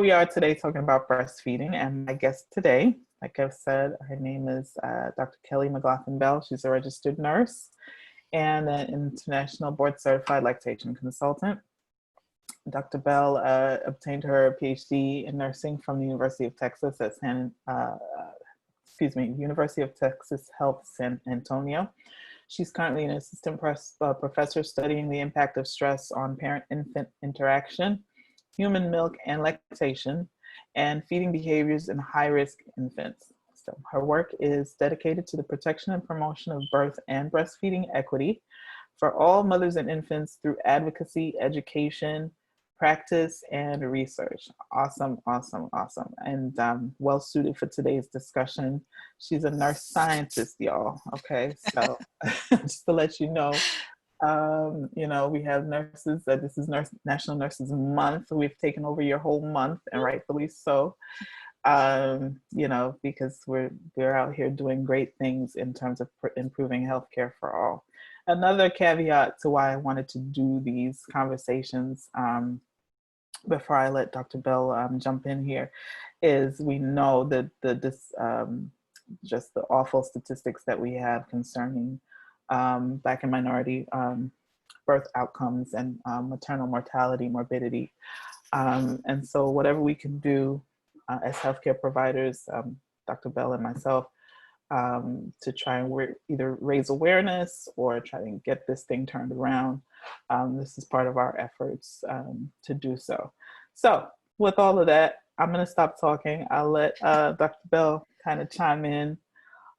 we are today talking about breastfeeding, and my guest today, like I've said, her name is Dr. Kelly McLaughlin Bell. She's a registered nurse and an international board certified lactation consultant. Dr. Bell obtained her PhD in nursing from the University of Texas at University of Texas Health San Antonio. She's currently an assistant professor studying the impact of stress on parent-infant interaction, human milk and lactation, and feeding behaviors in high-risk infants. So her work is dedicated to the protection and promotion of birth and breastfeeding equity for all mothers and infants through advocacy, education, practice, and research. Awesome, awesome, awesome. And well suited for today's discussion. She's a nurse scientist, y'all. Okay, so just to let you know, we have nurses. This is National Nurses Month. We've taken over your whole month, and rightfully so. Because we're out here doing great things in terms of improving healthcare for all. Another caveat to why I wanted to do these conversations before I let Dr. Bell jump in here is we know that just the awful statistics that we have concerning Black and minority birth outcomes and maternal mortality, morbidity. And so whatever we can do as healthcare providers, Dr. Bell and myself, to try and either raise awareness or try and get this thing turned around. This is part of our efforts to do so. So with all of that, I'm going to stop talking. I'll let Dr. Bell kind of chime in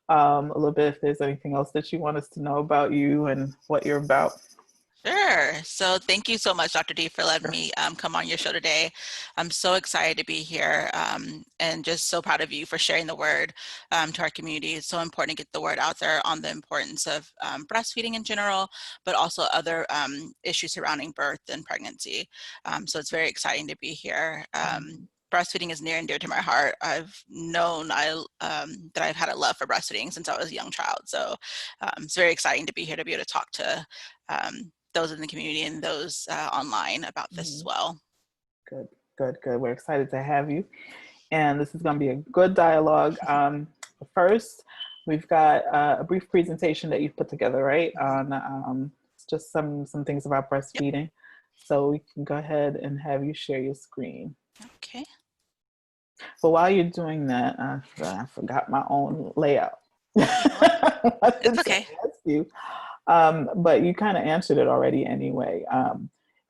a little bit if there's anything else that you want us to know about you and what you're about. Sure. So thank you so much, Dr. D, for letting me come on your show today. I'm so excited to be here and just so proud of you for sharing the word to our community. It's so important to get the word out there on the importance of breastfeeding in general, but also other issues surrounding birth and pregnancy. So it's very exciting to be here. Breastfeeding is near and dear to my heart. I've known that I've had a love for breastfeeding since I was a young child. So it's very exciting to be here to be able to talk to those in the community and those online about this as well. Good. We're excited to have you. And this is going to be a good dialogue. First, we've got a brief presentation that you've put together, right? On just some things about breastfeeding. Yep. So we can go ahead and have you share your screen. Okay. But while you're doing that, I forgot my own layout. It's okay. Ask you. But you kind of answered it already anyway.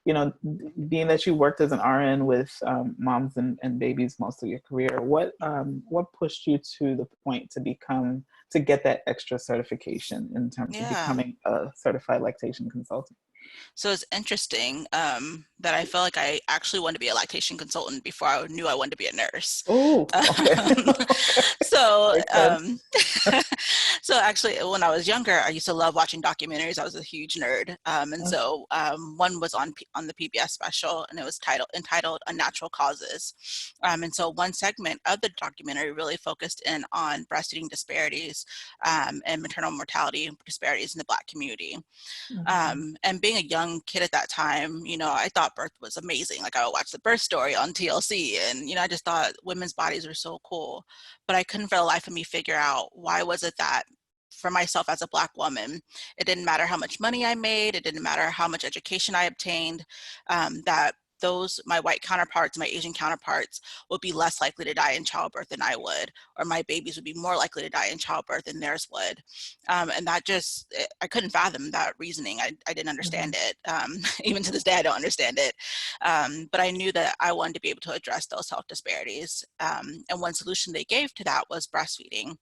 Being that you worked as an RN with moms and babies most of your career, what pushed you to the point to get that extra certification in terms of becoming a certified lactation consultant? So it's interesting that I felt like I actually wanted to be a lactation consultant before I knew I wanted to be a nurse. Oh, okay. So actually, when I was younger, I used to love watching documentaries. I was a huge nerd. So one was on the PBS special, and it was entitled Unnatural Causes. And so one segment of the documentary really focused in on breastfeeding disparities and maternal mortality disparities in the Black community. And being a young kid at that time, I thought birth was amazing. Like I would watch The Birth Story on TLC, and I just thought women's bodies were so cool. But I couldn't for the life of me figure out why was it that for myself as a Black woman, it didn't matter how much money I made, it didn't matter how much education I obtained, that my white counterparts, my Asian counterparts would be less likely to die in childbirth than I would, or my babies would be more likely to die in childbirth than theirs would. And that I couldn't fathom that reasoning. I didn't understand it. Even to this day, I don't understand it. But I knew that I wanted to be able to address those health disparities. And one solution they gave to that was breastfeeding.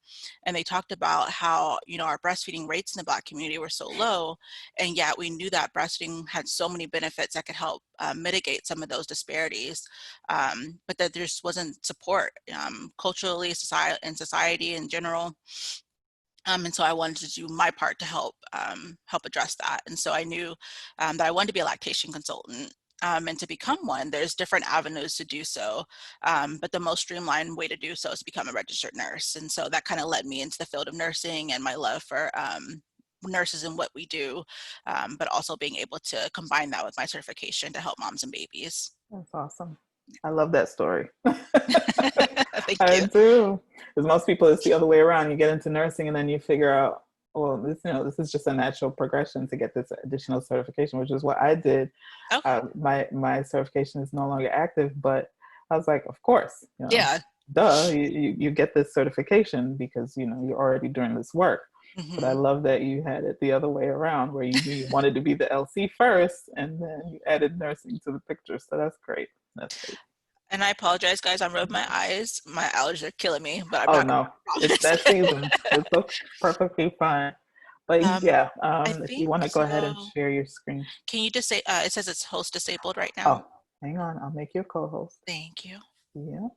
And they talked about how, our breastfeeding rates in the Black community were so low, and yet we knew that breastfeeding had so many benefits that could help mitigate some of those disparities, but that there just wasn't support culturally, society in general. And so I wanted to do my part to help address that. And so I knew that I wanted to be a lactation consultant. And to become one, there's different avenues to do so. But the most streamlined way to do so is to become a registered nurse. And so that kind of led me into the field of nursing and my love for nurses and what we do, but also being able to combine that with my certification to help moms and babies. That's awesome. I love that story. Thank I you. do. Because most people, it's the other way around. You get into nursing and then you figure out, well, this is just a natural progression to get this additional certification, which is what I did. Okay. My certification is no longer active, but I was like, of course, Yeah. duh, you get this certification because you're already doing this work. But I Hmm. love that you had it the other way around, where you knew you wanted to be the LC first, and then you added nursing to the picture. So that's great. That's great. And I apologize, guys. I'm rubbing my eyes. My allergies are killing me, but I'm Oh not going no, to it's promise. that season. It's perfectly fine. But um, yeah, I if you think want to go ahead and so. share your screen. Can you just say, it says it's host disabled right now. Oh, hang on, I'll make you a co-host. Thank you. Yeah,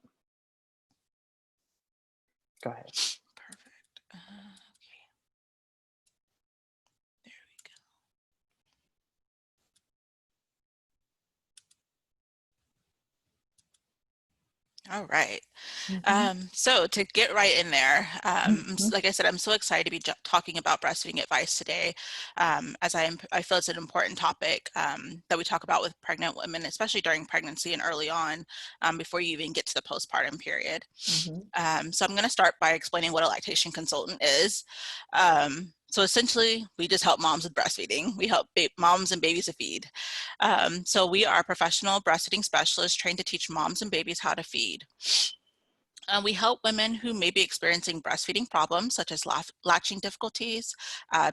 go ahead. Perfect. Okay, there we go. All right. Mm-hmm. So to get right in there, Mm-hmm. like I said, I'm so excited to be talking about breastfeeding advice today, as I feel it's an important topic that we talk about with pregnant women, especially during pregnancy and early on, before you even get to the postpartum period. Mm-hmm. So I'm going to start by explaining what a lactation consultant is. So essentially, we just help moms with breastfeeding. We help moms and babies to feed. So we are professional breastfeeding specialists trained to teach moms and babies how to feed. We help women who may be experiencing breastfeeding problems such as latching difficulties,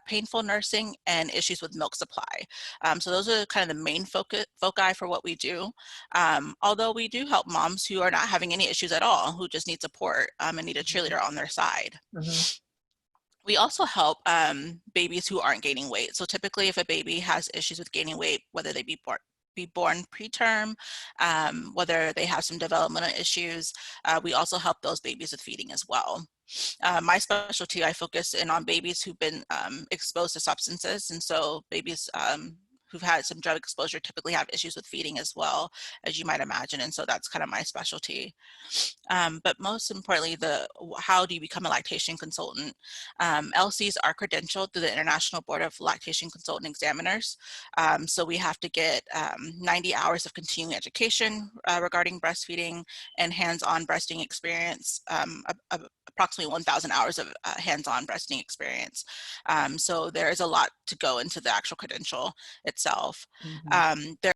painful nursing, and issues with milk supply. So those are kind of the main foci for what we do. Although we do help moms who are not having any issues at all, who just need support and need a cheerleader on their side. Mm-hmm. We also help babies who aren't gaining weight. So typically if a baby has issues with gaining weight, whether they be born preterm, whether they have some developmental issues, we also help those babies with feeding as well. My specialty, I focus in on babies who've been exposed to substances. And so babies who've had some drug exposure typically have issues with feeding as well, as you might imagine. And so that's kind of my specialty. But most importantly, how do you become a lactation consultant? LCs are credentialed through the International Board of Lactation Consultant Examiners. So we have to get 90 hours of continuing education regarding breastfeeding and hands-on breastfeeding experience, approximately 1,000 hours of hands-on breastfeeding experience. So there is a lot to go into the actual credential itself. Mm-hmm. There